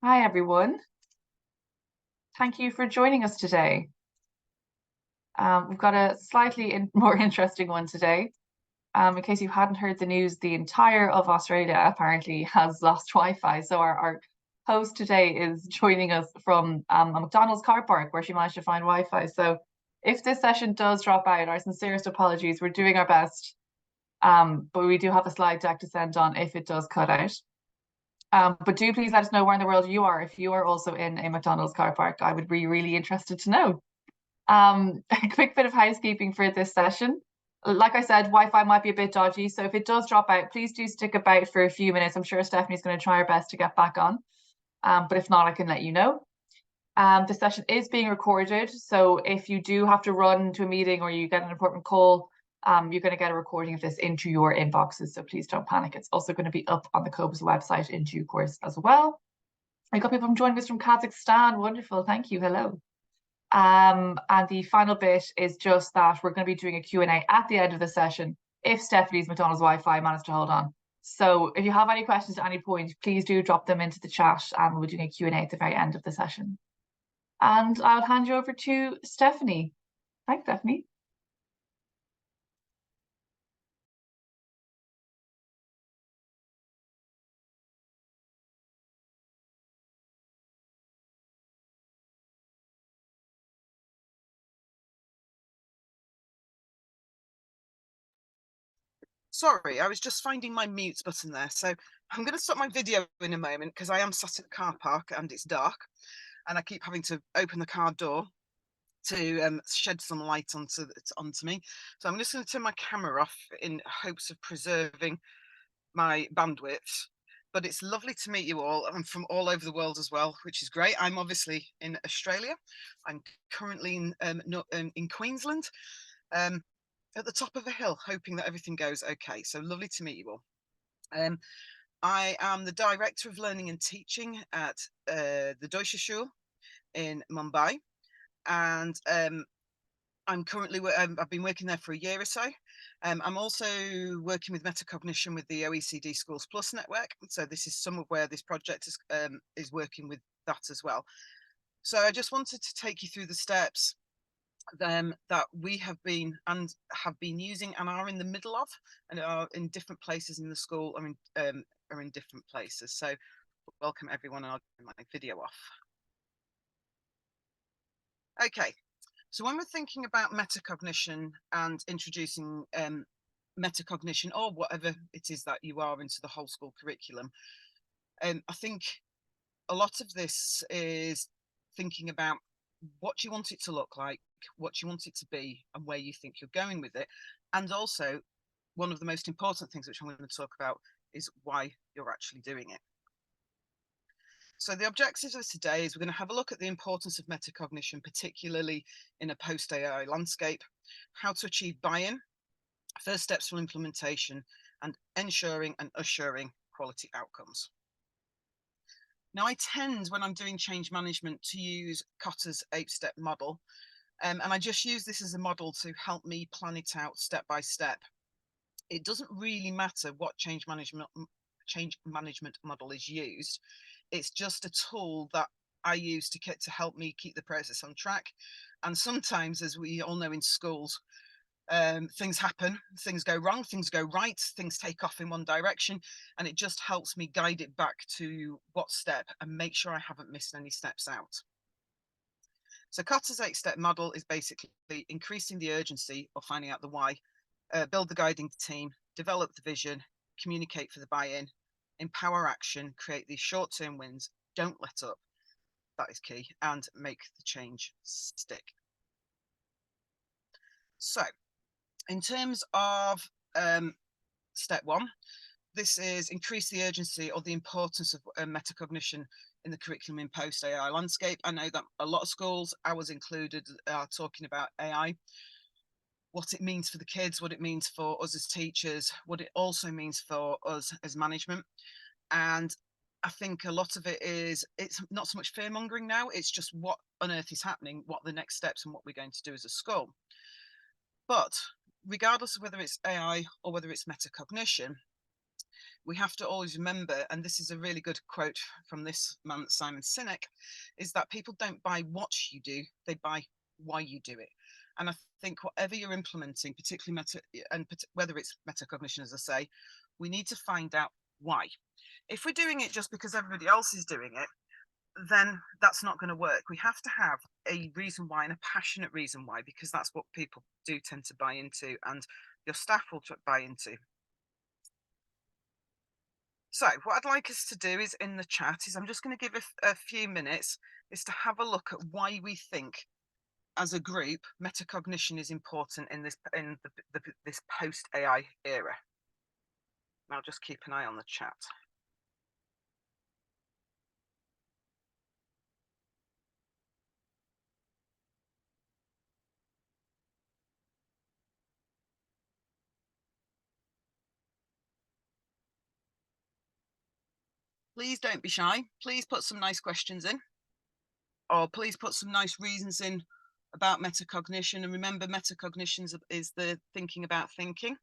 Hi, everyone. Thank you for joining us today. We've got a slightly more interesting one today. In case you hadn't heard the news, the entire of Australia apparently has lost Wi-Fi. So our host today is joining us from a McDonald's car park where she managed to find Wi-Fi. So if this session does drop out, our sincerest apologies. We're doing our best, but we do have a slide deck to send on if it does cut out. But do please let us know where in the world you are. If you are also in a McDonald's car park, I would be really interested to know. A quick bit of housekeeping for this session. Like I said, Wi-Fi might be a bit dodgy, so if it does drop out, please do stick about for a few minutes. I'm sure Stephanie's going to try her best to get back on, but if not, I can let you know. The session is being recorded, so if you do have to run to a meeting or you get an important call, you're going to get a recording of this into your inboxes, so please don't panic. It's also going to be up on the COBIS website in due course as well. I got people joining us from Kazakhstan. Wonderful, thank you. Hello. And the final bit is just that we're going to be doing a Q&A at the end of the session if Stephanie's McDonald's Wi-Fi managed to hold on. So if you have any questions at any point, please do drop them into the chat and we'll be doing a Q&A at the very end of the session. And I'll hand you over to Stephanie. Thanks, Stephanie. Sorry, I was just finding my mute button there. So I'm going to stop my video in a moment because I am sat at the car park and it's dark and I keep having to open the car door to shed some light onto me. So I'm just going to turn my camera off in hopes of preserving my bandwidth. But it's lovely to meet you all. I'm from all over the world as well, which is great. I'm obviously in Australia. I'm currently in Queensland. At the top of a hill, hoping that everything goes okay. So lovely to meet you all. I am the Director of Learning and Teaching at the Deutsche Schule in Mumbai. And I'm currently, I've been working there for a year or so. I'm also working with metacognition with the OECD Schools Plus network. So this is some of where this project is working with that as well. So I just wanted to take you through the steps that we have been using and are in the middle of, and are in different places in the school. Are in different places. So welcome everyone, and I'll turn my video off. Okay, so when we're thinking about metacognition and introducing metacognition, or whatever it is that you are, into the whole school curriculum, I think a lot of this is thinking about what you want it to look like, what you want it to be, and where you think you're going with it. And also, one of the most important things which I'm going to talk about is why you're actually doing it. So the objectives of today is we're going to have a look at the importance of metacognition, particularly in a post-AI landscape, how to achieve buy-in, first steps for implementation, and ensuring and assuring quality outcomes. Now, I tend, when I'm doing change management, to use Kotter's 8-step model. And I just use this as a model to help me plan it out step by step. It doesn't really matter what change management model is used. It's just a tool that I use to help me keep the process on track. And sometimes, as we all know in schools, things happen, things go wrong, things go right, things take off in one direction, and it just helps me guide it back to what step and make sure I haven't missed any steps out. So Kotter's 8-step model is basically increasing the urgency of finding out the why, build the guiding team, develop the vision, communicate for the buy-in, empower action, create these short-term wins, don't let up, that is key, and make the change stick. So in terms of step 1, this is increase the urgency or the importance of metacognition in the curriculum in post-AI landscape. I know that a lot of schools, ours included, are talking about AI, what it means for the kids, what it means for us as teachers, what it also means for us as management. And I think a lot of it is, it's not so much fear mongering now, it's just what on earth is happening, what are the next steps, and what we're going to do as a school. But regardless of whether it's AI or whether it's metacognition, we have to always remember, and this is a really good quote from this man, Simon Sinek, is that people don't buy what you do, they buy why you do it. And I think whatever you're implementing, particularly whether it's metacognition, as I say, we need to find out why. If we're doing it just because everybody else is doing it, then that's not going to work. We have to have a reason why, and a passionate reason why, because that's what people do tend to buy into, and your staff will buy into. So what I'd like us to do is, in the chat, is I'm just going to give a few minutes is to have a look at why we think as a group metacognition is important in this this post AI era. And I'll just keep an eye on the chat. Please don't be shy. Please put some nice questions in, or please put some nice reasons in about metacognition. And remember, metacognition is the thinking about thinking.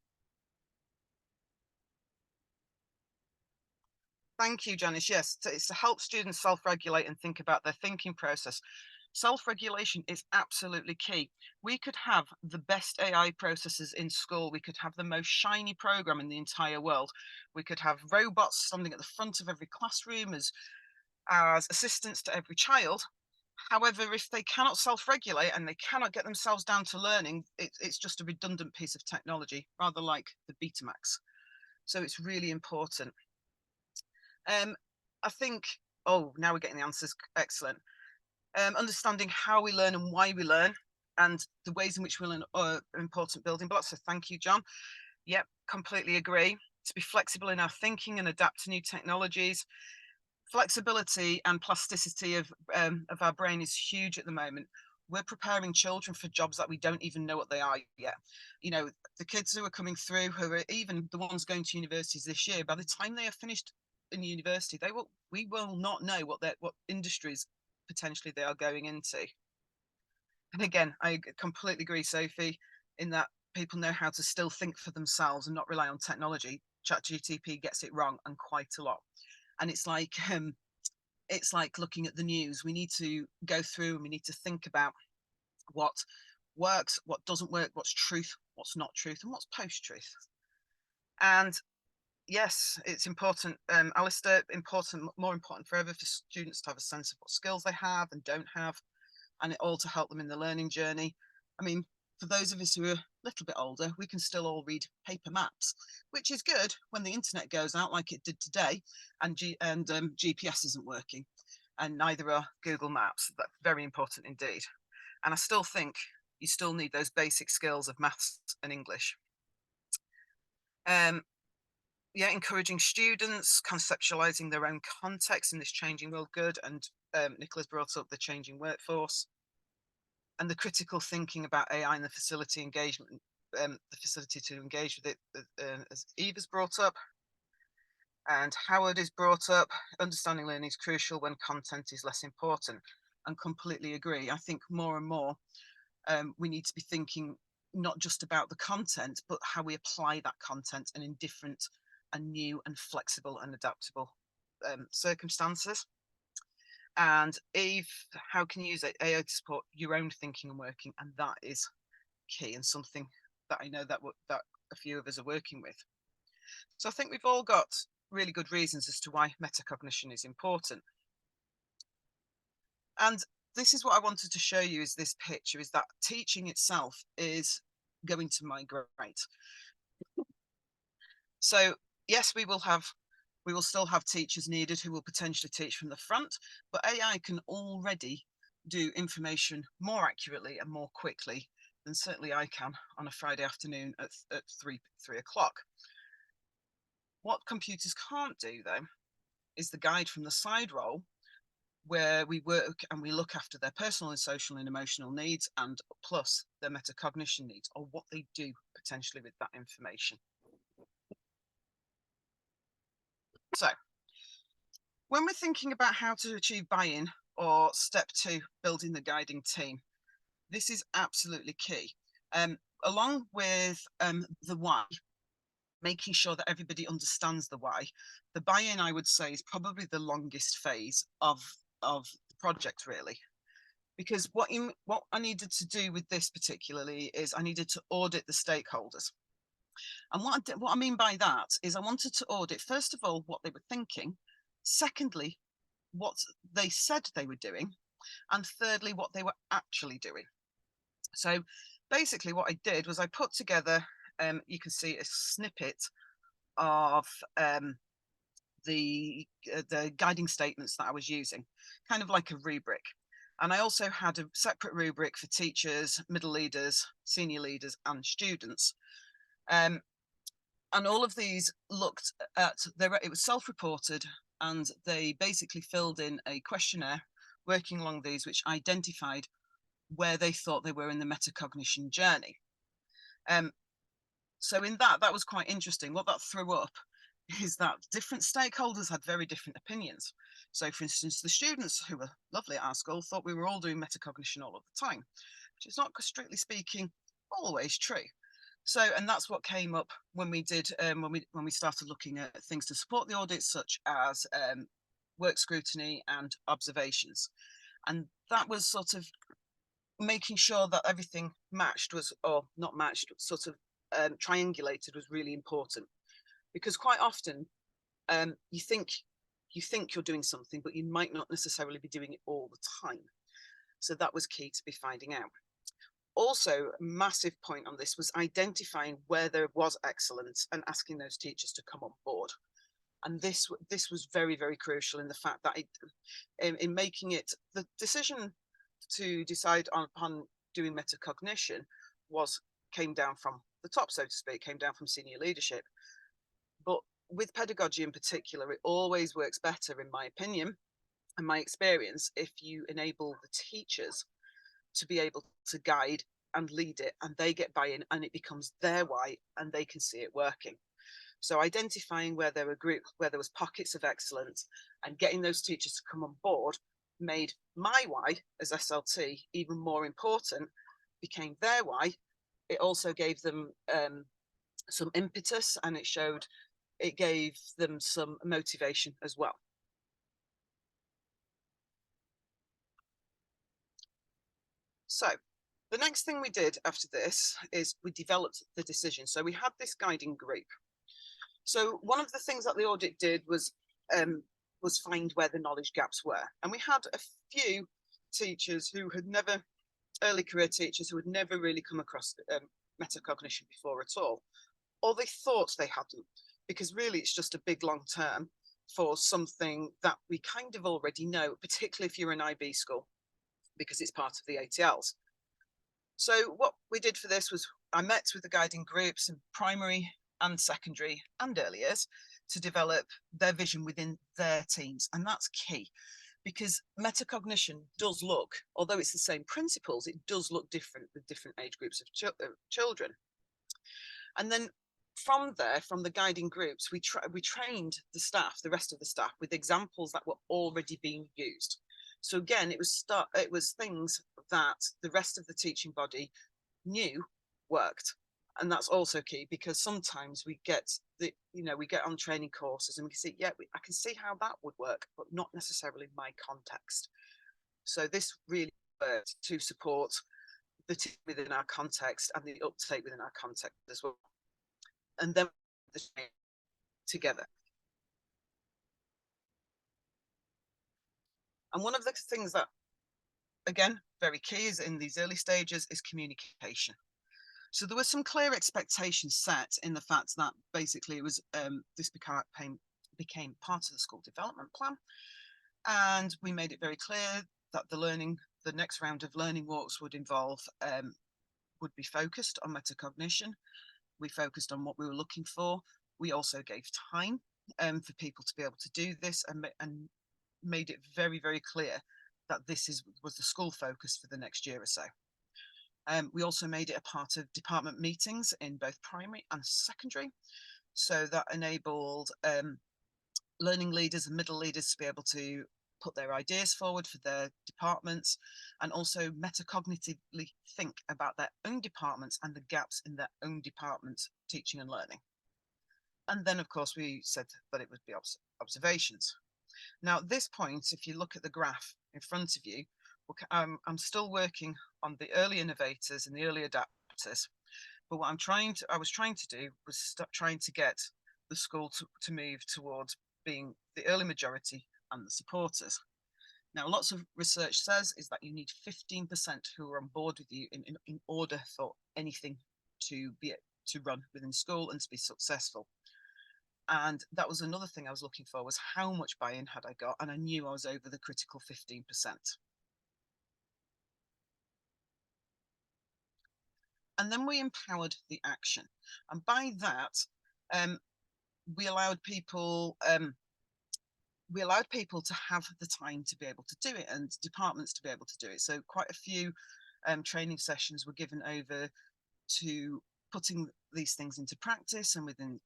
Thank you, Janice. Yes, it's to help students self-regulate and think about their thinking process. Self-regulation is absolutely key. We could have the best AI processes in school. We could have the most shiny program in the entire world. We could have robots standing at the front of every classroom as assistants to every child. However, if they cannot self-regulate and they cannot get themselves down to learning, it's just a redundant piece of technology, rather like the Betamax. So it's really important. I think, oh, now we're getting the answers. Excellent. Understanding how we learn and why we learn, and the ways in which we learn are important building blocks. So thank you, John. Yep, completely agree. To be flexible in our thinking and adapt to new technologies. Flexibility and plasticity of our brain is huge at the moment. We're preparing children for jobs that we don't even know what they are yet. You know, the kids who are coming through, who are even the ones going to universities this year, by the time they are finished in university, we will not know what industries potentially they are going into. And again, I completely agree, Sophie, in that people know how to still think for themselves and not rely on technology. ChatGPT gets it wrong, and quite a lot. And it's like looking at the news. We need to go through and we need to think about what works, what doesn't work, what's truth, what's not truth, and what's post-truth. And yes, it's important, Alistair, more important forever for students to have a sense of what skills they have and don't have, and it all to help them in the learning journey. I mean, for those of us who are a little bit older, we can still all read paper maps, which is good when the internet goes out like it did today, and GPS isn't working, and neither are Google Maps. That's very important indeed. And I still think you still need those basic skills of maths and English. Yeah, encouraging students, conceptualizing their own context in this changing world, good. And Nicola's brought up the changing workforce and the critical thinking about AI and the facility engagement, the facility to engage with it, as Eva's brought up. And Howard is brought up, understanding learning is crucial when content is less important. And completely agree. I think more and more we need to be thinking not just about the content, but how we apply that content and in different and new and flexible and adaptable circumstances. And Eve, how can you use AI to support your own thinking and working? And that is key, and something that I know that a few of us are working with. So I think we've all got really good reasons as to why metacognition is important. And this is what I wanted to show you, is this picture, is that teaching itself is going to migrate. So yes, we will still have teachers needed who will potentially teach from the front, but AI can already do information more accurately and more quickly than certainly I can on a Friday afternoon at 3 o'clock. What computers can't do, though, is the guide from the side role, where we work and we look after their personal and social and emotional needs, and plus their metacognition needs, or what they do potentially with that information. So when we're thinking about how to achieve buy-in, or step 2, building the guiding team, this is absolutely key. Along with the why, making sure that everybody understands the why. The buy-in, I would say, is probably the longest phase of the project, really. Because what I needed to do with this particularly is I needed to audit the stakeholders. And what I mean by that is I wanted to audit, first of all, what they were thinking. Secondly, what they said they were doing. And thirdly, what they were actually doing. So basically what I did was I put together, you can see a snippet of the guiding statements that I was using, kind of like a rubric. And I also had a separate rubric for teachers, middle leaders, senior leaders, and students. And all of these looked at, it was self-reported, and they basically filled in a questionnaire working along these, which identified where they thought they were in the metacognition journey. So in that was quite interesting. What that threw up is that different stakeholders had very different opinions. So for instance, the students who were lovely at our school thought we were all doing metacognition all of the time, which is not, strictly speaking, always true. So, and that's what came up when we did, when we started looking at things to support the audit, such as work scrutiny and observations. And that was sort of making sure that everything matched was, or not matched, sort of triangulated was really important. Because quite often you think you're doing something, but you might not necessarily be doing it all the time. So that was key to be finding out. Also, a massive point on this was identifying where there was excellence and asking those teachers to come on board. And this was very, very crucial in the fact that in making it, the decision to decide upon doing metacognition came down from the top, so to speak, came down from senior leadership. But with pedagogy in particular, it always works better, in my opinion and my experience, if you enable the teachers to be able to guide and lead it, and they get buy-in, and it becomes their why, and they can see it working. So identifying where there was pockets of excellence and getting those teachers to come on board made my why as SLT even more important, became their why. It also gave them some impetus, and it gave them some motivation as well. So the next thing we did after this is we developed the decision. So we had this guiding group. So one of the things that the audit did was find where the knowledge gaps were. And we had a few teachers who had never, early career teachers who had never really come across metacognition before at all, or they thought they hadn't, because really it's just a big long term for something that we kind of already know, particularly if you're an IB school, because it's part of the ATLs. So what we did for this was I met with the guiding groups in primary and secondary and early years to develop their vision within their teams. And that's key, because metacognition does look, although it's the same principles, it does look different with different age groups of children. And then from there, from the guiding groups, we trained the staff, the rest of the staff, with examples that were already being used. So again, it was things that the rest of the teaching body knew worked. And that's also key, because sometimes we get on training courses and we can see, yeah, I can see how that would work, but not necessarily my context. So this really worked to support the team within our context and the uptake within our context as well. And then together. And one of the things that, again, very key is in these early stages is communication. So there were some clear expectations set in the fact that basically it was this became part of the school development plan, and we made it very clear that the next round of learning walks would be focused on metacognition. We focused on what we were looking for. We also gave time for people to be able to do this, and made it very, very clear that this was the school focus for the next year or so. We also made it a part of department meetings in both primary and secondary. So that enabled learning leaders and middle leaders to be able to put their ideas forward for their departments, and also metacognitively think about their own departments and the gaps in their own departments, teaching and learning. And then, of course, we said that it would be observations. Now, at this point, if you look at the graph in front of you, I'm still working on the early innovators and the early adapters. But what I was trying to do was trying to get the school to move towards being the early majority and the supporters. Now, lots of research says is that you need 15% who are on board with you in order for anything to run within school and to be successful. And that was another thing I was looking for, was how much buy-in had I got, and I knew I was over the critical 15%. And then we empowered the action, and by that we allowed people to have the time to be able to do it, and departments to be able to do it. So quite a few training sessions were given over to putting these things into practice and within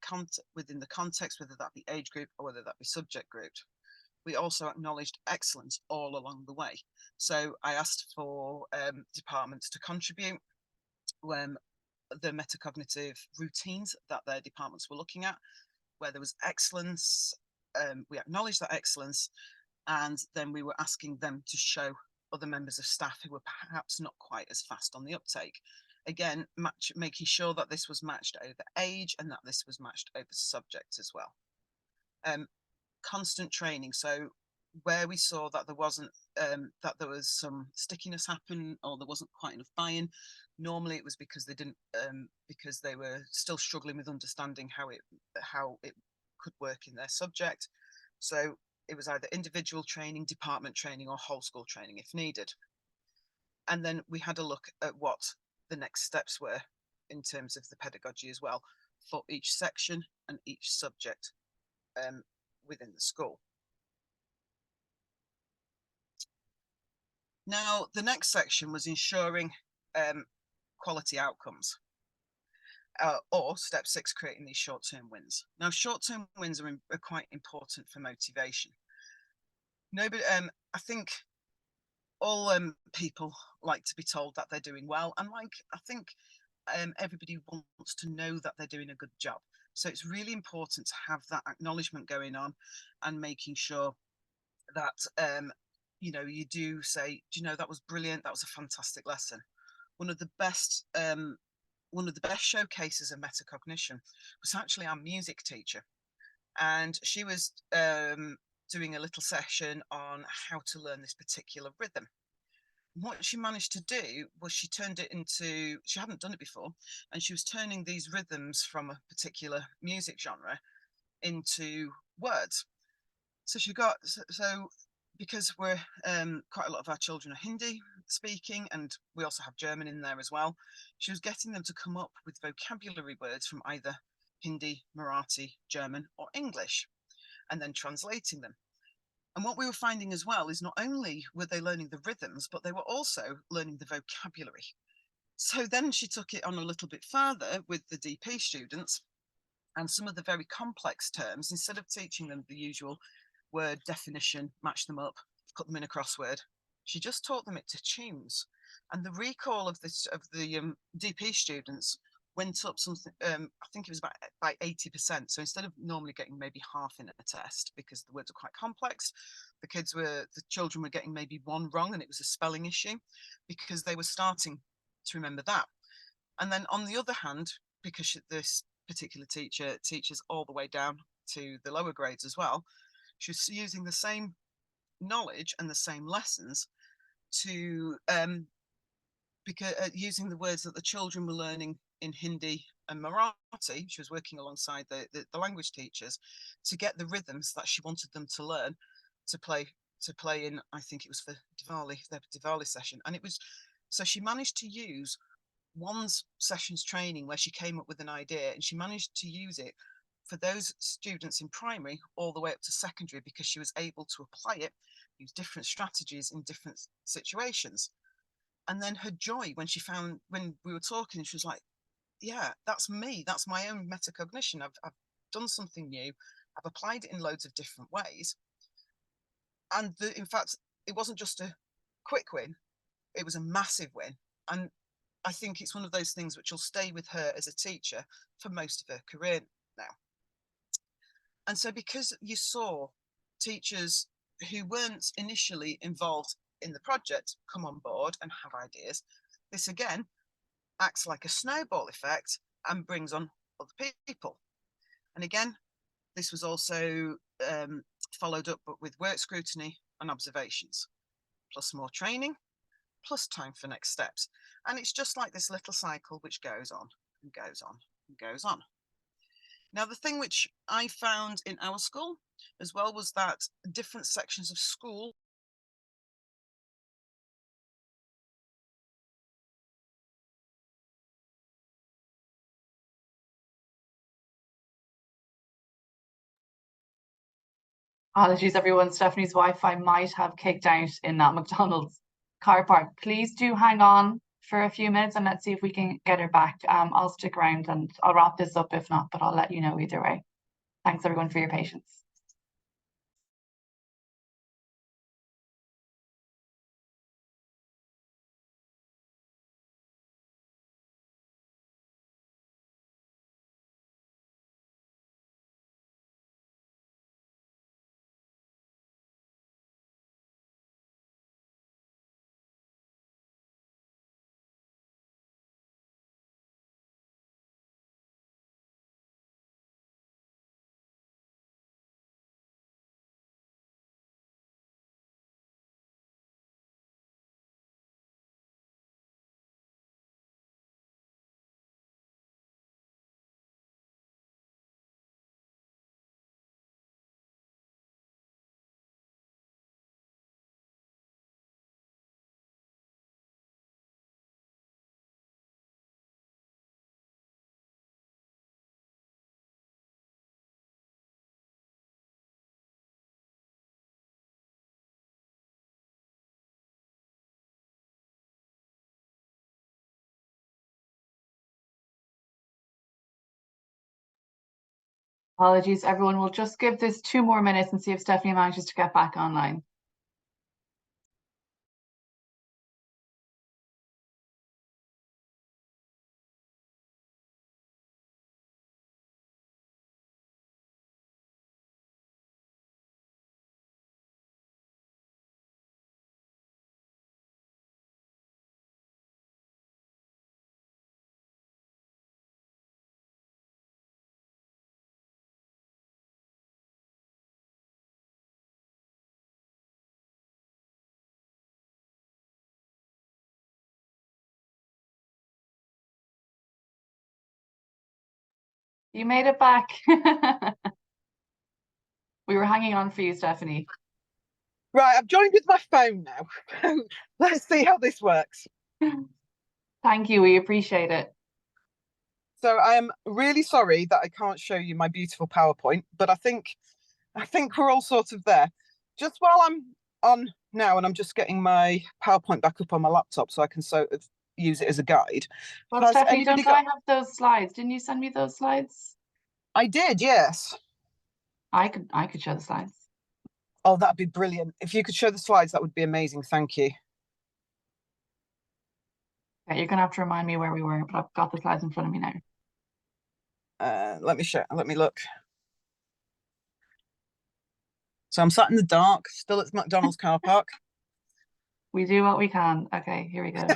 the context, whether that be age group or whether that be subject group. We also acknowledged excellence all along the way. So I asked for departments to contribute the metacognitive routines that their departments were looking at, where there was excellence. We acknowledged that excellence, and then we were asking them to show other members of staff who were perhaps not quite as fast on the uptake. Again, making sure that this was matched over age and that this was matched over subject as well. Constant training. So where we saw that there wasn't that there was some stickiness happen, or there wasn't quite enough buy-in, normally it was because they didn't because they were still struggling with understanding how it could work in their subject. So it was either individual training, department training, or whole school training if needed. And then we had a look at what the next steps were in terms of the pedagogy as well for each section and each subject within the school. Now, the next section was ensuring quality outcomes, or step 6, creating these short-term wins. Now, short-term wins are quite important for motivation. Nobody, I think all people like to be told that they're doing well, and I think everybody wants to know that they're doing a good job. So it's really important to have that acknowledgement going on, and making sure that you do say, do you know, that was brilliant, that was a fantastic lesson. One of the best showcases of metacognition was actually our music teacher, and she was doing a little session on how to learn this particular rhythm. What she managed to do was she hadn't done it before, and she was turning these rhythms from a particular music genre into words. So because we're quite a lot of our children are Hindi speaking, and we also have German in there as well, she was getting them to come up with vocabulary words from either Hindi, Marathi, German, or English, and then translating them. And what we were finding as well is not only were they learning the rhythms, but they were also learning the vocabulary. So then she took it on a little bit further with the DP students, and some of the very complex terms, instead of teaching them the usual word definition, match them up, put them in a crossword, she just taught them it to tunes. And the recall of the DP students went up something, I think it was by 80%. So instead of normally getting maybe half in a test because the words are quite complex, the children were getting maybe one wrong, and it was a spelling issue because they were starting to remember that. And then on the other hand, because this particular teacher teaches all the way down to the lower grades as well, she was using the same knowledge and the same lessons to using the words that the children were learning in Hindi and Marathi. She was working alongside the language teachers to get the rhythms that she wanted them to learn to play in, I think it was for Diwali, their Diwali session. And it was, so she managed to use one session's training where she came up with an idea, and she managed to use it for those students in primary all the way up to secondary, because she was able to apply it, use different strategies in different situations. And then her joy when we were talking, she was like, yeah, that's me, that's my own metacognition. I've done something new, I've applied it in loads of different ways. And in fact, it wasn't just a quick win, it was a massive win. And I think it's one of those things which will stay with her as a teacher for most of her career now. And so because you saw teachers who weren't initially involved in the project come on board and have ideas, this again acts like a snowball effect and brings on other people. And again, this was also followed up but with work scrutiny and observations, plus more training, plus time for next steps. And it's just like this little cycle which goes on and goes on and goes on. Now, the thing which I found in our school as well was that different sections of school Apologies, everyone. Stephanie's Wi-Fi might have kicked out in that McDonald's car park. Please do hang on for a few minutes and let's see if we can get her back. I'll stick around and I'll wrap this up if not, but I'll let you know either way. Thanks, everyone, for your patience. Apologies, everyone. We'll just give this 2 more minutes and see if Stephanie manages to get back online. You made it back. We were hanging on for you, Stephanie. Right, I've joined with my phone now. Let's see how this works. Thank you. We appreciate it. So I am really sorry that I can't show you my beautiful PowerPoint, but I think we're all sort of there. Just while I'm on now and I'm just getting my PowerPoint back up on my laptop so I can sort of use it as a guide. Well, Stephanie, don't I have those slides? Didn't you send me those slides? I did, yes. I could show the slides. Oh, that'd be brilliant. If you could show the slides, that would be amazing. Thank you. Okay, you're gonna have to remind me where we were, but I've got the slides in front of me now. Let me look. So I'm sat in the dark, still at McDonald's car park. We do what we can. Okay, here we go.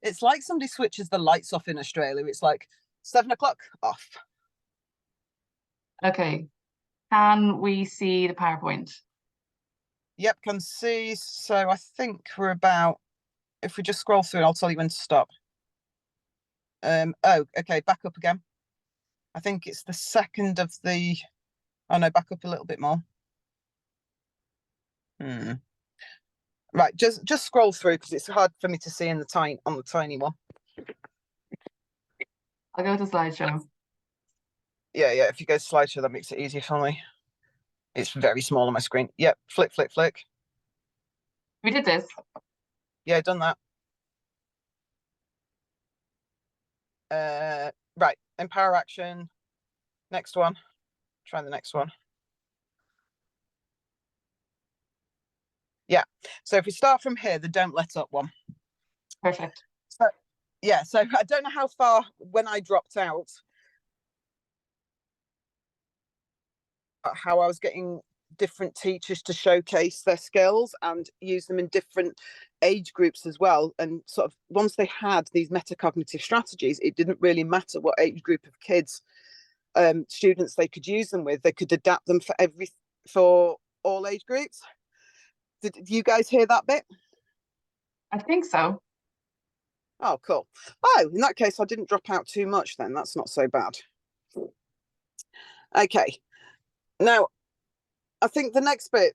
It's like somebody switches the lights off in Australia. It's like 7 o'clock off. Okay, can we see the PowerPoint? Yep, can see. So I think we're about, if we just scroll through, I'll tell you when to stop. Oh, okay, back up again. I think it's the second of the, oh no, back up a little bit more. Right, just scroll through because it's hard for me to see in the tiny one. I'll go to slideshow. Yeah, if you go to slideshow, that makes it easier for me. It's very small on my screen. Yep, flick. We did this. Yeah, done that. Right, empower action. Next one. Try the next one. Yeah, so if we start from here, the don't let up one. Perfect. So, yeah, so I don't know how far when I dropped out. how I was getting different teachers to showcase their skills and use them in different age groups as well. And sort of once they had these metacognitive strategies, it didn't really matter what age group of kids, students they could use them with. They could adapt them for all age groups. Did you guys hear that bit? I think so. Oh, cool. Oh, in that case, I didn't drop out too much then. That's not so bad. Okay. Now, I think the next bit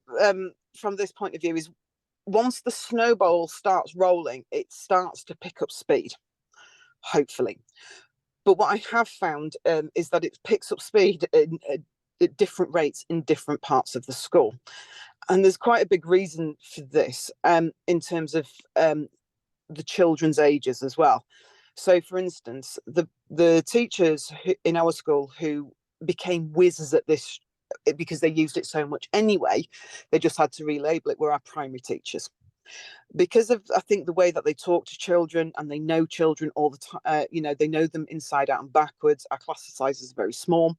from this point of view is once the snowball starts rolling, it starts to pick up speed, hopefully. But what I have found is that it picks up speed at different rates in different parts of the school. And there's quite a big reason for this in terms of the children's ages as well. So, for instance, the teachers in our school who became whizzes at this because they used it so much anyway, they just had to relabel it, were our primary teachers. Because of, I think, the way that they talk to children and they know children all the time, they know them inside out and backwards. Our class sizes are very small.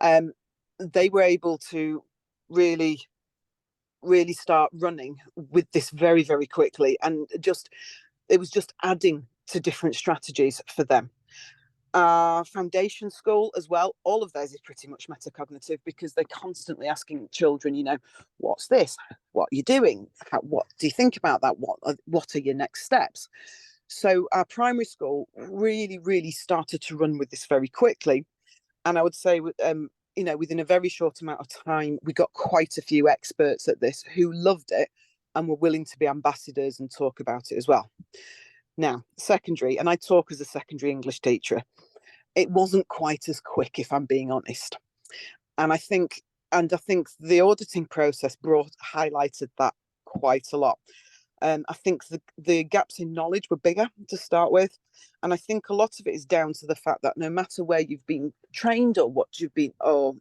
They were able to really start running with this very, very quickly. And it was just adding to different strategies for them. Foundation school as well, all of theirs is pretty much metacognitive because they're constantly asking children, what's this? What are you doing? What do you think about that? What are your next steps? So our primary school really, really started to run with this very quickly. And I would say, within a very short amount of time, we got quite a few experts at this who loved it and were willing to be ambassadors and talk about it as well. Now, secondary, and I talk as a secondary English teacher, it wasn't quite as quick, if I'm being honest. And I think the auditing process highlighted that quite a lot. I think the gaps in knowledge were bigger to start with. And I think a lot of it is down to the fact that no matter where you've been trained or what you've been, or,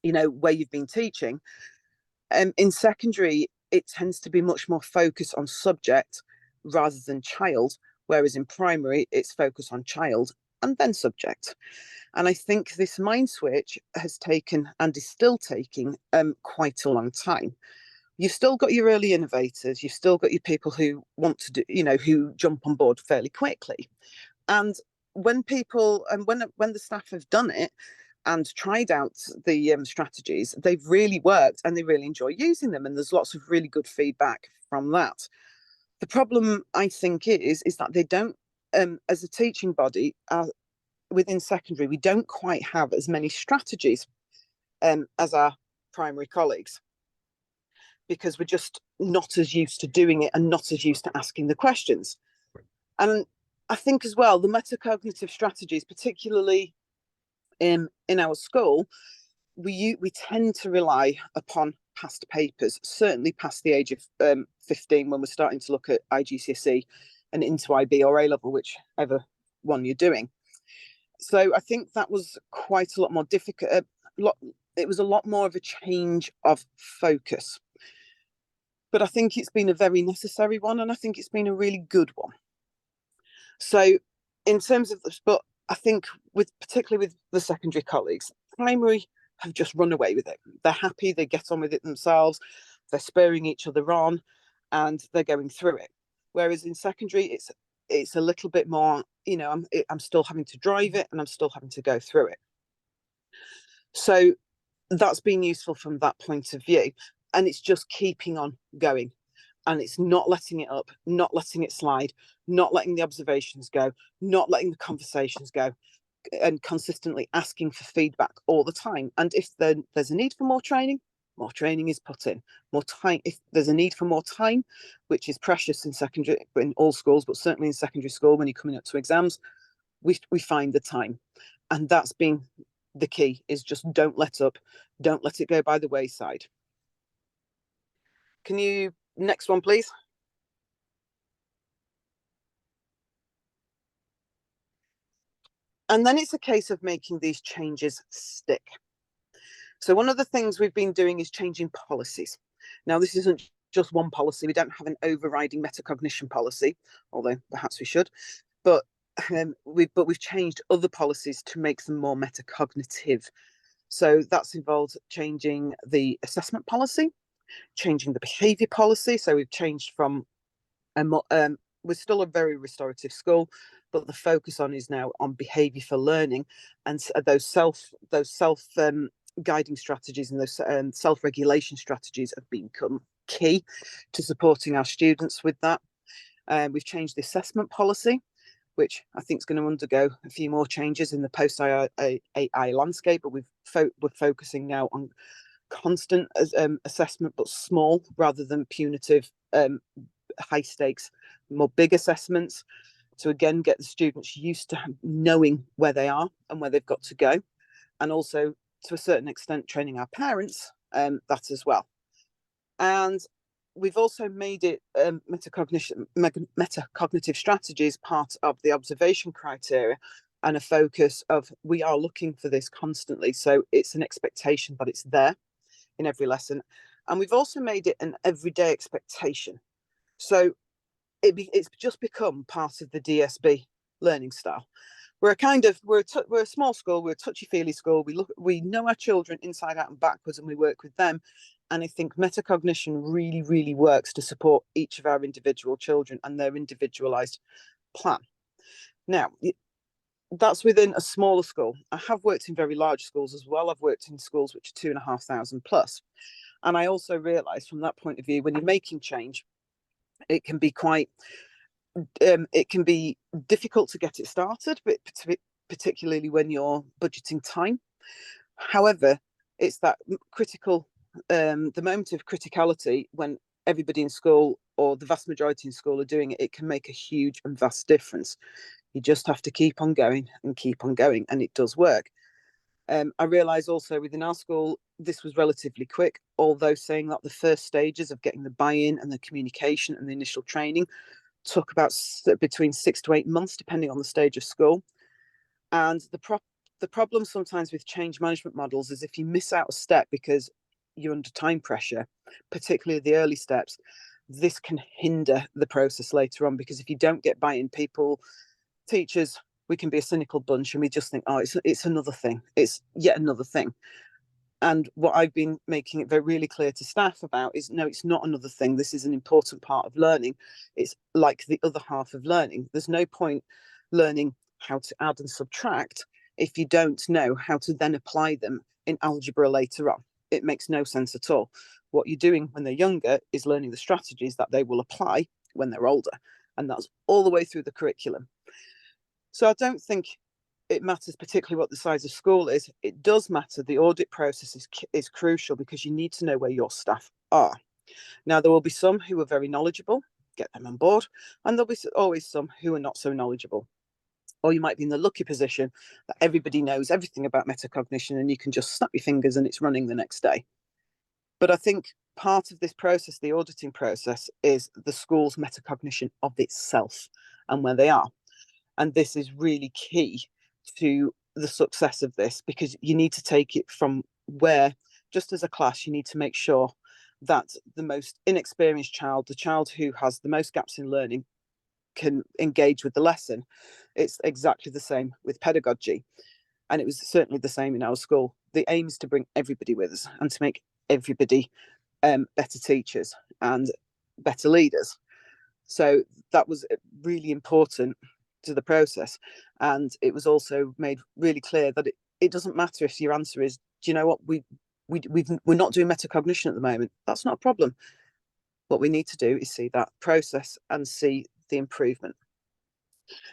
where you've been teaching, in secondary, it tends to be much more focused on subject rather than child, whereas in primary, it's focused on child and then subject. And I think this mind switch has taken and is still taking quite a long time. You've still got your early innovators, you've still got your people who want to do, who jump on board fairly quickly. And when people and when the staff have done it and tried out the strategies, they've really worked and they really enjoy using them. And there's lots of really good feedback from that. The problem, I think, is that they don't, as a teaching body, within secondary, we don't quite have as many strategies as our primary colleagues, because we're just not as used to doing it and not as used to asking the questions. And I think as well, the metacognitive strategies, particularly in our school, we tend to rely upon past papers, certainly past the age of 15, when we're starting to look at IGCSE and into IB or A-level, whichever one you're doing. So I think that was quite a lot more difficult. It was a lot more of a change of focus. But I think it's been a very necessary one, and I think it's been a really good one. So in terms of this, but I think particularly with the secondary colleagues, primary have just run away with it. They're happy, they get on with it themselves, they're spurring each other on, and they're going through it. Whereas in secondary, it's a little bit more, I'm still having to drive it and I'm still having to go through it. So that's been useful from that point of view. And it's just keeping on going. And it's not letting it up, not letting it slide, not letting the observations go, not letting the conversations go, and consistently asking for feedback all the time. And if there's a need for more training is put in. More time, if there's a need for more time, which is precious in secondary, in all schools, but certainly in secondary school when you're coming up to exams, we find the time. And that's been the key, is just don't let up, don't let it go by the wayside. Can you, next one, please? And then it's a case of making these changes stick. So one of the things we've been doing is changing policies. Now, this isn't just one policy. We don't have an overriding metacognition policy, although perhaps we should. But we've changed other policies to make them more metacognitive. So that's involved changing the assessment policy, changing the behaviour policy. So we've changed from we're still a very restorative school, but the focus on is now on behaviour for learning, and those self guiding strategies and those self regulation strategies have become key to supporting our students with that. We've changed the assessment policy, which I think is going to undergo a few more changes in the post-AI landscape, but we're focusing now on constant assessment, but small rather than punitive, high stakes, more big assessments, to again get the students used to knowing where they are and where they've got to go, and also to a certain extent training our parents that as well. And we've also made it metacognitive strategies part of the observation criteria, and a focus of we are looking for this constantly. So it's an expectation, but it's there in every lesson. And we've also made it an everyday expectation. So it's just become part of the DSB learning style. We're a small school. We're a touchy-feely school. We know our children inside out and backwards, and we work with them. And I think metacognition really, really works to support each of our individual children and their individualized plan. Now, that's within a smaller school. I have worked in very large schools as well. I've worked in schools which are 2,500 plus. And I also realised from that point of view, when you're making change, it can be difficult to get it started, but particularly when you're budgeting time. However, it's that critical, the moment of criticality when everybody in school, or the vast majority in school, are doing it, it can make a huge and vast difference. You just have to keep on going and keep on going, and it does work. I realise also within our school, this was relatively quick, although saying that the first stages of getting the buy-in and the communication and the initial training took about between 6 to 8 months, depending on the stage of school. And the problem sometimes with change management models is if you miss out a step because you're under time pressure, particularly the early steps, this can hinder the process later on, because if you don't get buy-in, teachers, we can be a cynical bunch and we just think, oh, it's another thing. It's yet another thing. And what I've been making it very really clear to staff about is, no, it's not another thing. This is an important part of learning. It's like the other half of learning. There's no point learning how to add and subtract if you don't know how to then apply them in algebra later on. It makes no sense at all. What you're doing when they're younger is learning the strategies that they will apply when they're older. And that's all the way through the curriculum. So I don't think it matters particularly what the size of school is. It does matter. The audit process is crucial, because you need to know where your staff are. Now, there will be some who are very knowledgeable, get them on board, and there'll be always some who are not so knowledgeable. Or you might be in the lucky position that everybody knows everything about metacognition and you can just snap your fingers and it's running the next day. But I think part of this process, the auditing process, is the school's metacognition of itself and where they are. And this is really key to the success of this, because you need to take it from where, just as a class, you need to make sure that the most inexperienced child, the child who has the most gaps in learning, can engage with the lesson. It's exactly the same with pedagogy. And it was certainly the same in our school. The aim is to bring everybody with us and to make everybody better teachers and better leaders. So that was really important to the process. And it was also made really clear that it doesn't matter if your answer is, do you know what, we're not doing metacognition at the moment. That's not a problem. What we need to do is see that process and see the improvement.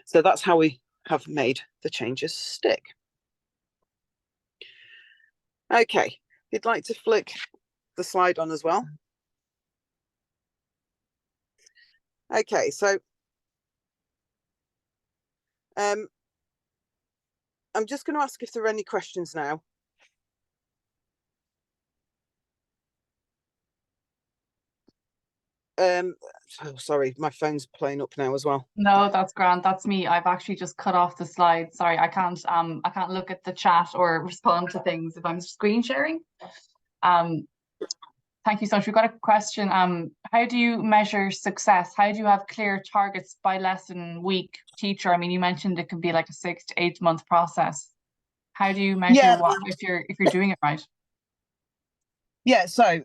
So that's how we have made the changes stick. Okay, if you'd like to flick the slide on as well. Okay, so I'm just going to ask if there are any questions now. Oh, sorry, my phone's playing up now as well. No, that's grand. That's me. I've actually just cut off the slide. Sorry, I can't look at the chat or respond to things if I'm screen sharing. Thank you so much. We've got a question. How do you measure success? How do you have clear targets by lesson, week, teacher? I mean, you mentioned it can be like a 6 to 8 month process. How do you measure Yeah, if you're doing it right? yeah. So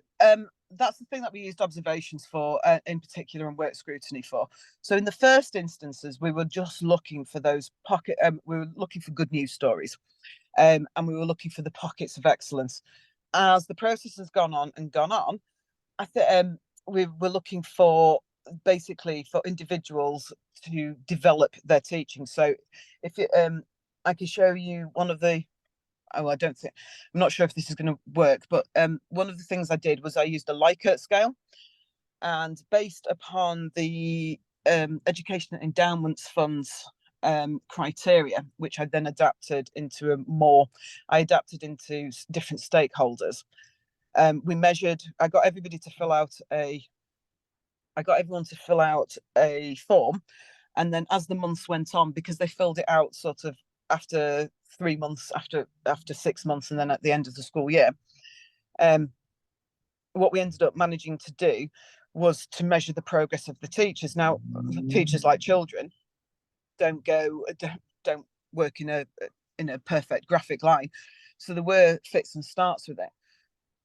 that's the thing that we used observations for, in particular, and work scrutiny for. So in the first instances, we were just looking for those we were looking for good news stories, and we were looking for the pockets of excellence. As the process has gone on and gone on, I think we were looking for basically for individuals to develop their teaching. So if it, I can show you one of the I don't think, I'm not sure if this is going to work, but one of the things I did was I used a Likert scale, and based upon the Education Endowments Funds criteria, which I then adapted into different stakeholders. We measured. I got everyone to fill out a form, and then as the months went on, because they filled it out sort of after 3 months, after 6 months, and then at the end of the school year, what we ended up managing to do was to measure the progress of the teachers. Now, teachers, like children, don't work in a perfect graphic line, so there were fits and starts with it,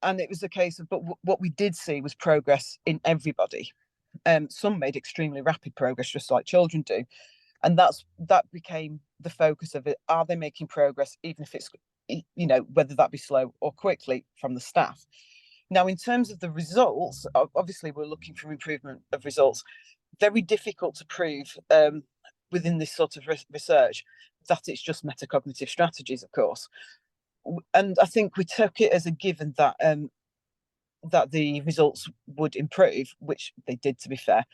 and it was a case of, but what we did see was progress in everybody. Some made extremely rapid progress, just like children do, and that became the focus of it. Are they making progress, even if it's, whether that be slow or quickly, from the staff? Now, in terms of the results, obviously we're looking for improvement of results. Very difficult to prove within this sort of research that it's just metacognitive strategies, of course. And I think we took it as a given that that the results would improve, which they did, to be fair.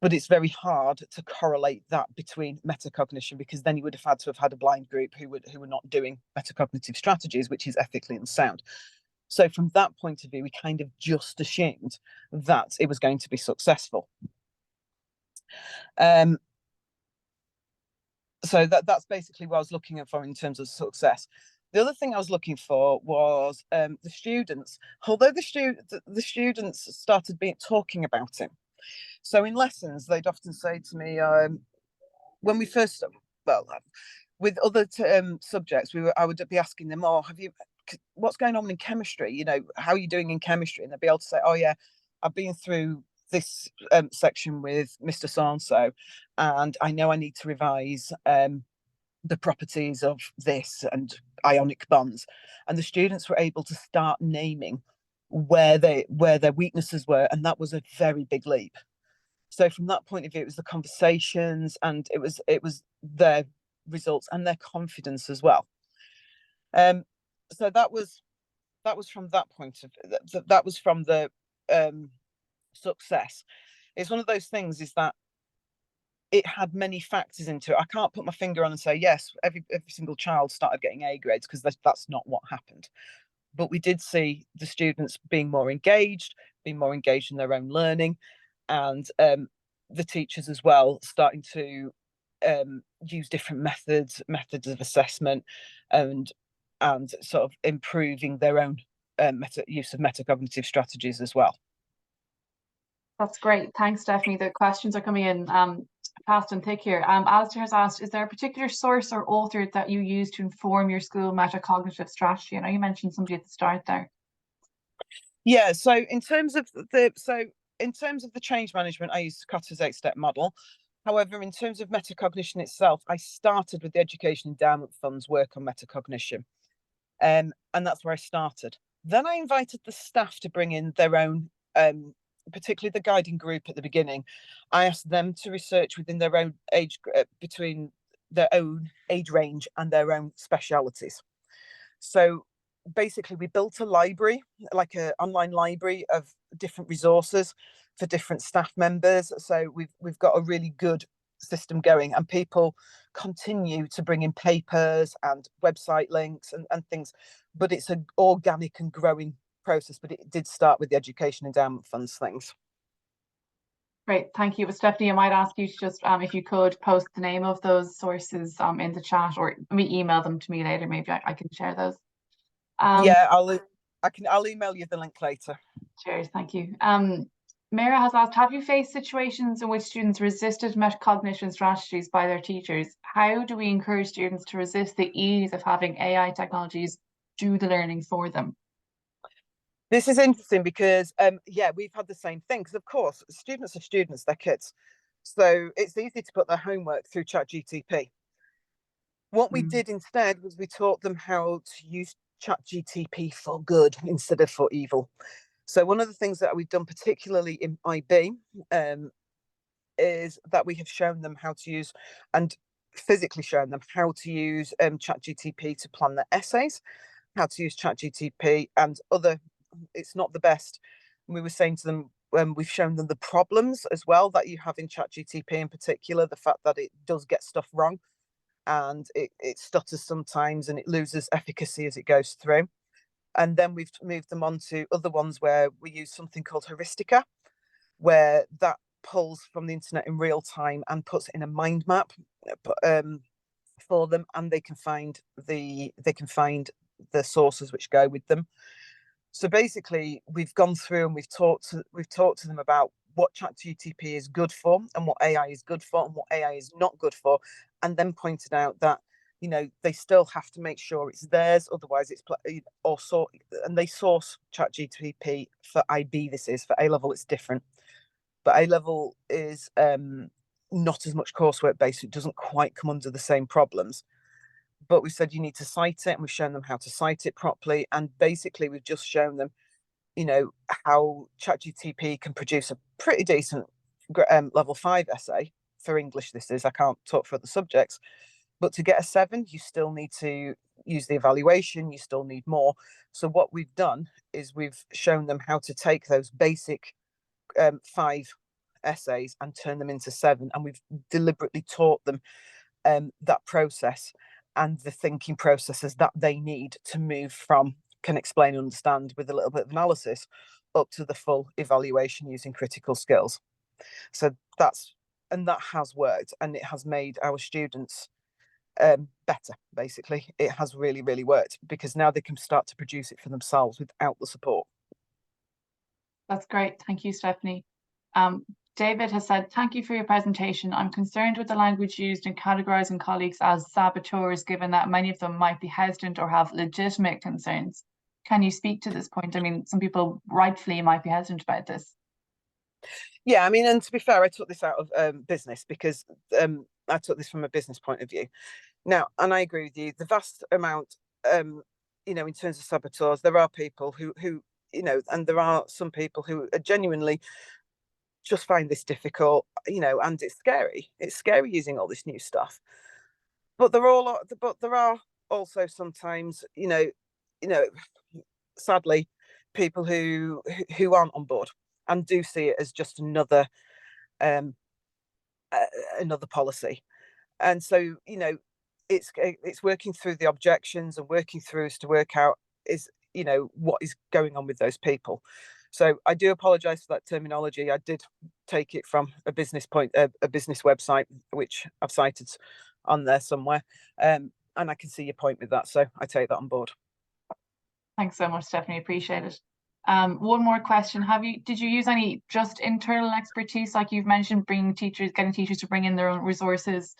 But it's very hard to correlate that between metacognition, because then you would have had to have had a blind group who were not doing metacognitive strategies, which is ethically unsound. So from that point of view, we kind of just assumed that it was going to be successful. So that's basically what I was looking for in terms of success. The other thing I was looking for was the students. Although the students started talking about it. So in lessons, they'd often say to me, when we first, well, with other subjects, I would be asking them, "Oh, what's going on in chemistry? How are you doing in chemistry?" And they'd be able to say, "Oh yeah, I've been through this section with Mr. So-and-so, and I know I need to revise the properties of this and ionic bonds." And the students were able to start naming where their weaknesses were, and that was a very big leap. So from that point of view, it was the conversations, and it was their results and their confidence as well. So that was from that point of that was from the success. It's one of those things, is that it had many factors into it. I can't put my finger on and say yes, every single child started getting A grades, because that's not what happened. But we did see the students being more engaged in their own learning, and the teachers as well starting to use different methods of assessment, and sort of improving their own use of metacognitive strategies as well. That's great. Thanks, Stephanie. The questions are coming in fast and thick here. Alistair has asked, is there a particular source or author that you use to inform your school metacognitive strategy? I know you mentioned somebody at the start there. Yeah, so in terms of the change management, I used Cotter's 8-step model. However, in terms of metacognition itself, I started with the Education Endowment Fund's work on metacognition, and that's where I started. Then I invited the staff to bring in their own, particularly the guiding group at the beginning. I asked them to research within their own age, between their own age range and their own specialities. So basically, we built a library, like an online library of different resources for different staff members. So we've got a really good system going, and people continue to bring in papers and website links and things. But it's an organic and growing process. But it did start with the Education Endowment Funds things. Great, thank you. But Stephanie, I might ask you to just, if you could, post the name of those sources in the chat, or email them to me later. Maybe I can share those. Yeah, I'll email you the link later. Cheers, thank you. Mira has asked, have you faced situations in which students resisted metacognition strategies by their teachers? How do we encourage students to resist the ease of having AI technologies do the learning for them? This is interesting because, yeah, we've had the same thing. Because, of course, students are students, they're kids. So it's easy to put their homework through ChatGTP. What we did instead was we taught them how to use ChatGTP for good instead of for evil. So one of the things that we've done, particularly in IB, is that we have shown them how to use and physically shown them how to use ChatGTP to plan their essays, how to use ChatGTP and other. It's not the best. We were saying to them, we've shown them the problems as well that you have in ChatGTP, in particular, the fact that it does get stuff wrong and it stutters sometimes and it loses efficacy as it goes through. And then we've moved them on to other ones where we use something called heuristica, where that pulls from the internet in real time and puts in a mind map for them, and they can find the sources which go with them. So basically, we've gone through and we've talked to them about what ChatGTP is good for and what AI is good for and what AI is not good for, and then pointed out that they still have to make sure it's theirs, otherwise it's also, and they source ChatGTP for IB. This is for A level, it's different, but A level is not as much coursework based. It doesn't quite come under the same problems. But we said you need to cite it, and we've shown them how to cite it properly. And basically, we've just shown them, how ChatGTP can produce a pretty decent level 5 essay for English. This is, I can't talk for other subjects, but to get a 7, you still need to use the evaluation. You still need more. So what we've done is we've shown them how to take those basic 5 essays and turn them into 7, and we've deliberately taught them that process and the thinking processes that they need to move from can explain and understand with a little bit of analysis up to the full evaluation using critical skills. So that has worked, and it has made our students better. Basically, it has really, really worked, because now they can start to produce it for themselves without the support. That's great. Thank you, Stephanie. David has said, thank you for your presentation. I'm concerned with the language used in categorizing colleagues as saboteurs, given that many of them might be hesitant or have legitimate concerns. Can you speak to this point? I mean, some people rightfully might be hesitant about this. Yeah, I mean, and to be fair, I took this out of business because I took this from a business point of view. Now, and I agree with you, the vast amount, in terms of saboteurs, there are people who and there are some people who are genuinely just find this difficult, and it's scary. It's scary using all this new stuff. But there are also sometimes, sadly, people who aren't on board and do see it as just um, another policy. And so, it's working through the objections and working through as to work out is what is going on with those people. So I do apologize for that terminology. I did take it from a business website, which I've cited on there somewhere, and I can see your point with that, so I take that on board. Thanks so much, Stephanie. Appreciate it. One more question. Did you use any just internal expertise, like you've mentioned, getting teachers to bring in their own resources,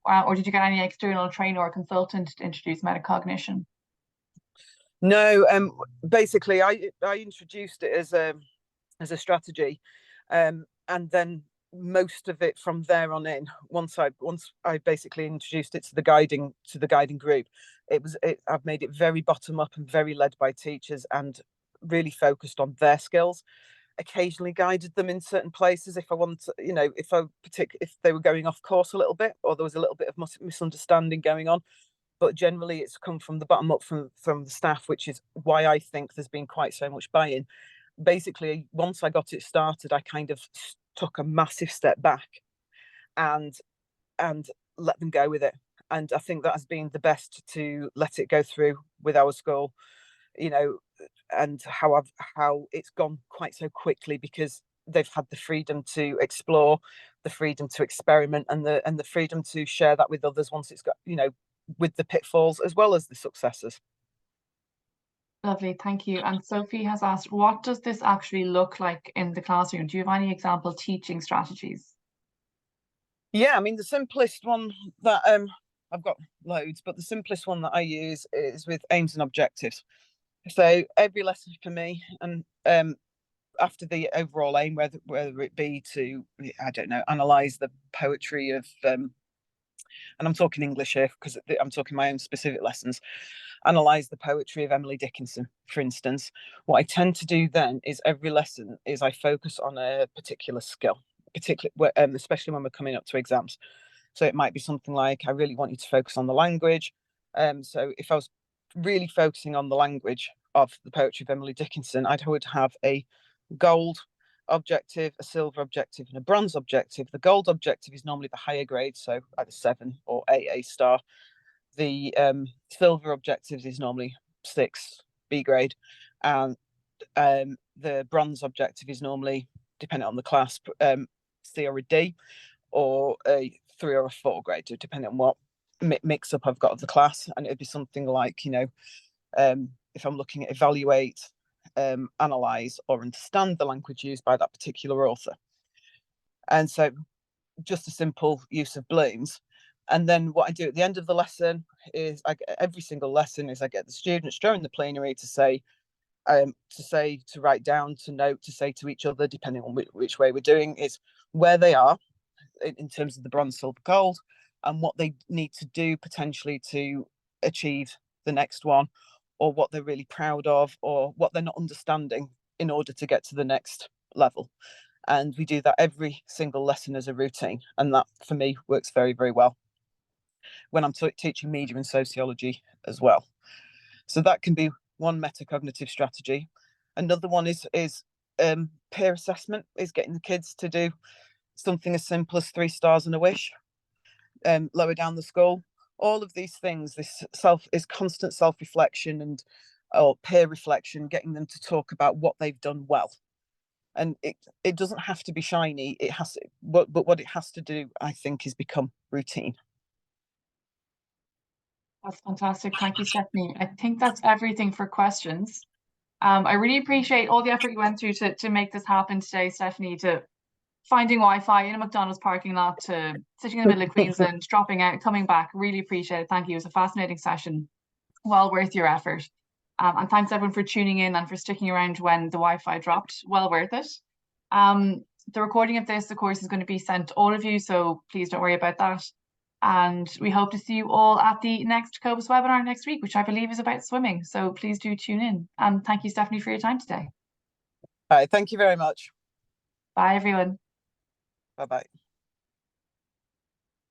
or did you get any external trainer or consultant to introduce metacognition? No, basically, I introduced it as a strategy, and then most of it from there on in. Once I basically introduced it to the guiding group, I've made it very bottom up and very led by teachers and really focused on their skills. Occasionally guided them in certain places if I want to, if they were going off course a little bit or there was a little bit of misunderstanding going on. But generally it's come from the bottom up from the staff, which is why I think there's been quite so much buy-in. Basically, once I got it started, I kind of took a massive step back and let them go with it. And I think that has been the best, to let it go through with our school, and how it's gone quite so quickly, because they've had the freedom to explore, the freedom to experiment, and the freedom to share that with others once it's got, with the pitfalls as well as the successes. Lovely, thank you. And Sophie has asked, what does this actually look like in the classroom? Do you have any example teaching strategies? Yeah, I mean, the simplest one that I've got loads, but the simplest one that I use is with aims and objectives. So every lesson for me, and after the overall aim, whether it be to, I don't know, analyze the poetry of and I'm talking English here because I'm talking my own specific lessons, analyze the poetry of Emily Dickinson, for instance. What I tend to do then is every lesson is I focus on a particular skill, particularly especially when we're coming up to exams. So it might be something like, I really want you to focus on the language. So if I was really focusing on the language of the poetry of Emily Dickinson, I would have a gold objective, a silver objective, and a bronze objective. The gold objective is normally the higher grade, so either 7 or 8 A star. The silver objectives is normally 6 B grade, and the bronze objective is normally, depending on the class, C or a D, or a 3 or a 4 grade, depending on what mix up I've got of the class. And it'd be something like, if I'm looking at evaluate, analyze, or understand the language used by that particular author. And so just a simple use of balloons. And then what I do at the end of the lesson is every single lesson is I get the students during the plenary to write down, to note, to say to each other, depending on which way we're doing, is where they are in terms of the bronze, silver, gold, and what they need to do potentially to achieve the next one, or what they're really proud of, or what they're not understanding in order to get to the next level. And we do that every single lesson as a routine. And that, for me, works very, very well when I'm teaching media and sociology as well. So that can be one metacognitive strategy. Another one is peer assessment, is getting the kids to do something as simple as 3 stars and a wish, lower down the skull. All of these things, this is constant self-reflection and peer reflection, getting them to talk about what they've done well. And it doesn't have to be shiny. It has to, but what it has to do, I think, is become routine. That's fantastic. Thank you, Stephanie. I think that's everything for questions. I really appreciate all the effort you went through to make this happen today, Stephanie, to finding Wi-Fi in a McDonald's parking lot, to sitting in the middle of Queensland, dropping out, coming back. Really appreciate it. Thank you. It was a fascinating session. Well worth your effort. And thanks everyone for tuning in and for sticking around when the Wi-Fi dropped. Well worth it. The recording of this, of course, is going to be sent to all of you, so please don't worry about that. And we hope to see you all at the next COBIS webinar next week, which I believe is about swimming. So please do tune in. And thank you, Stephanie, for your time today. All right, thank you very much. Bye, everyone. Bye-bye.